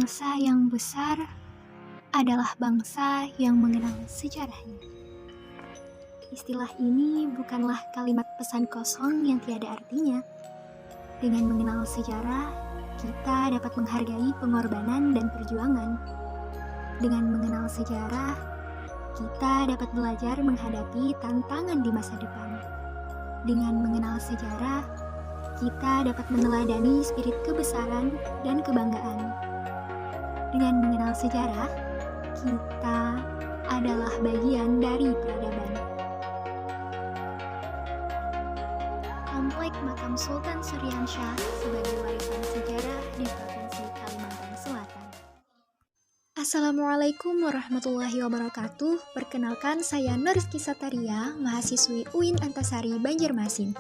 Bangsa yang besar adalah bangsa yang mengenal sejarahnya. Istilah ini bukanlah kalimat pesan kosong yang tiada artinya. Dengan mengenal sejarah, kita dapat menghargai pengorbanan dan perjuangan. Dengan mengenal sejarah, kita dapat belajar menghadapi tantangan di masa depan. Dengan mengenal sejarah, kita dapat meneladani spirit kebesaran dan kebanggaan. Dengan mengenal sejarah, kita adalah bagian dari peradaban. Komplek Makam Sultan Suryansyah sebagai warisan sejarah di Provinsi Kalimantan Selatan. Assalamualaikum warahmatullahi wabarakatuh. Perkenalkan, saya Nuriski Sataria, mahasiswi UIN Antasari Banjarmasin.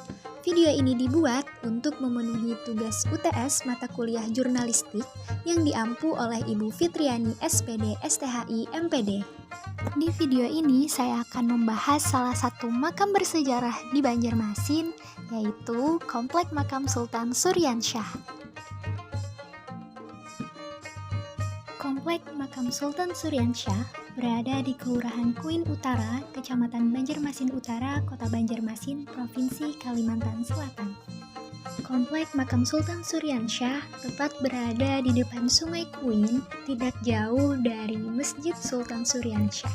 Video ini dibuat untuk memenuhi tugas UTS mata kuliah jurnalistik yang diampu oleh Ibu Fitriani SPD STHI MPD. Di video ini saya akan membahas salah satu makam bersejarah di Banjarmasin, yaitu Komplek Makam Sultan Suryansyah. Komplek Makam Sultan Suryansyah berada di Kelurahan Kuin Utara, Kecamatan Banjarmasin Utara, Kota Banjarmasin, Provinsi Kalimantan Selatan. Komplek Makam Sultan Suryansyah tepat berada di depan Sungai Kuin, tidak jauh dari Masjid Sultan Suryansyah.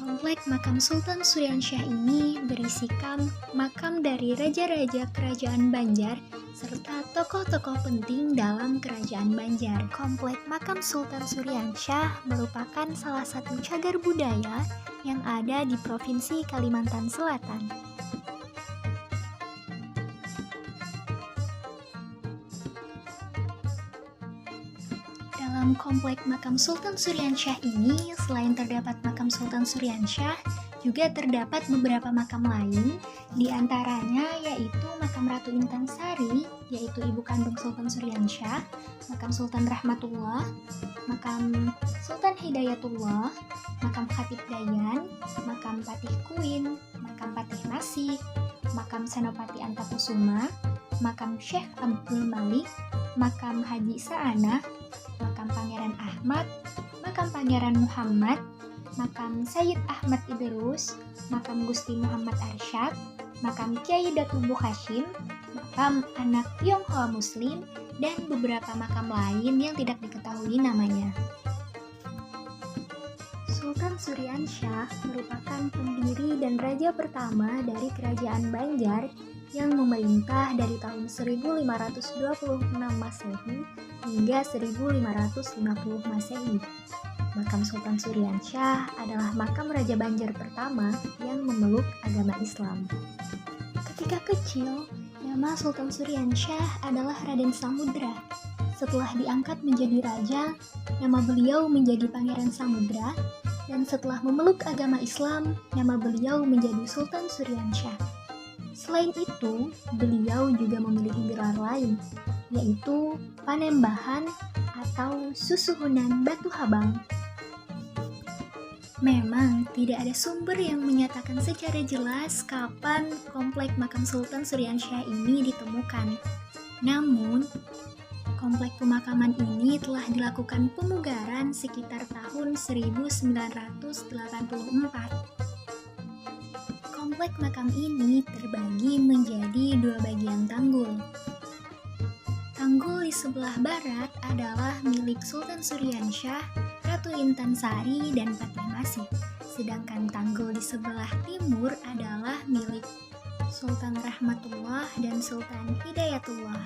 Komplek Makam Sultan Suryansyah ini berisikan makam dari raja-raja kerajaan Banjar serta tokoh-tokoh penting dalam kerajaan Banjar. Komplek Makam Sultan Suryansyah merupakan salah satu cagar budaya yang ada di Provinsi Kalimantan Selatan. Dalam Komplek Makam Sultan Suryansyah ini, selain terdapat makam Sultan Suryansyah, juga terdapat beberapa makam lain, di antaranya yaitu makam Ratu Intan Sari, yaitu ibu kandung Sultan Suryansyah, makam Sultan Rahmatullah, makam Sultan Hidayatullah, makam Khatib Dayan, makam Patih Kuin, makam Patih Nasih, makam Senopati Antakusuma, makam Syekh Abdul Malik, makam Haji Sa'anah, makam Pangeran Ahmad, makam Pangeran Muhammad, makam Sayyid Ahmad Idrus, makam Gusti Muhammad Arsyad, makam Kiai Datubu Hashim, makam anak Tionghoa Muslim, dan beberapa makam lain yang tidak diketahui namanya. Sultan Suryansyah merupakan pendiri dan raja pertama dari Kerajaan Banjar yang memerintah dari tahun 1526 Masehi hingga 1550 Masehi. Makam Sultan Suryansyah adalah makam Raja Banjar pertama yang memeluk agama Islam. Ketika kecil, nama Sultan Suryansyah adalah Raden Samudra. Setelah diangkat menjadi raja, nama beliau menjadi Pangeran Samudra, dan setelah memeluk agama Islam, nama beliau menjadi Sultan Suryansyah. Selain itu, beliau juga memiliki gelar lain, yaitu Panembahan atau Susuhunan Batu Habang. Memang tidak ada sumber yang menyatakan secara jelas kapan Komplek Makam Sultan Suryansyah ini ditemukan. Namun, komplek pemakaman ini telah dilakukan pemugaran sekitar tahun 1984. Komplek makam ini terbagi menjadi dua bagian tanggul. Tanggul di sebelah barat adalah milik Sultan Suryansyah, Ratu Intan Sari, dan Patih Nasih. Sedangkan tanggul di sebelah timur adalah milik Sultan Rahmatullah dan Sultan Hidayatullah.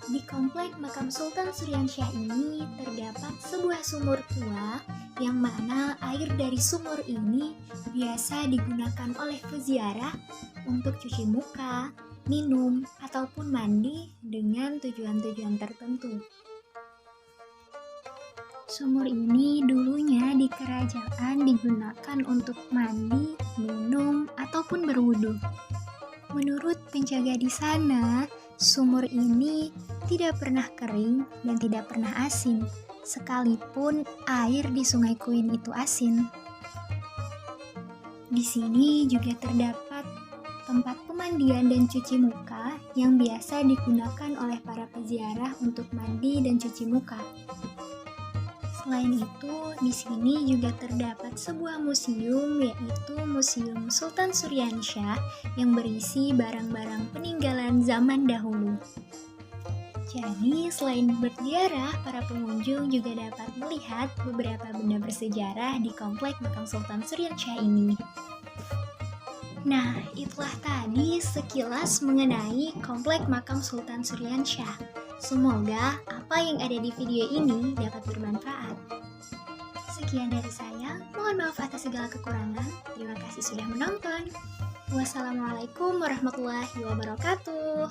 Di Komplek Makam Sultan Suryansyah ini terdapat sebuah sumur tua yang mana air dari sumur ini biasa digunakan oleh peziarah untuk cuci muka, minum, ataupun mandi dengan tujuan-tujuan tertentu. Sumur ini dulunya di kerajaan digunakan untuk mandi, minum, ataupun berwudu. Menurut penjaga di sana, sumur ini tidak pernah kering dan tidak pernah asin, sekalipun air di Sungai Kuin itu asin. Di sini juga terdapat tempat pemandian dan cuci muka yang biasa digunakan oleh para peziarah untuk mandi dan cuci muka. Selain itu, di sini juga terdapat sebuah museum, yaitu Museum Sultan Suryansyah yang berisi barang-barang peninggalan zaman dahulu. Jadi, selain berziarah, para pengunjung juga dapat melihat beberapa benda bersejarah di komplek Makam Sultan Suryansyah ini. Nah, itulah tadi sekilas mengenai komplek Makam Sultan Suryansyah. Semoga apa yang ada di video ini dapat bermanfaat. Sekian dari saya, mohon maaf atas segala kekurangan. Terima kasih sudah menonton. Wassalamualaikum warahmatullahi wabarakatuh.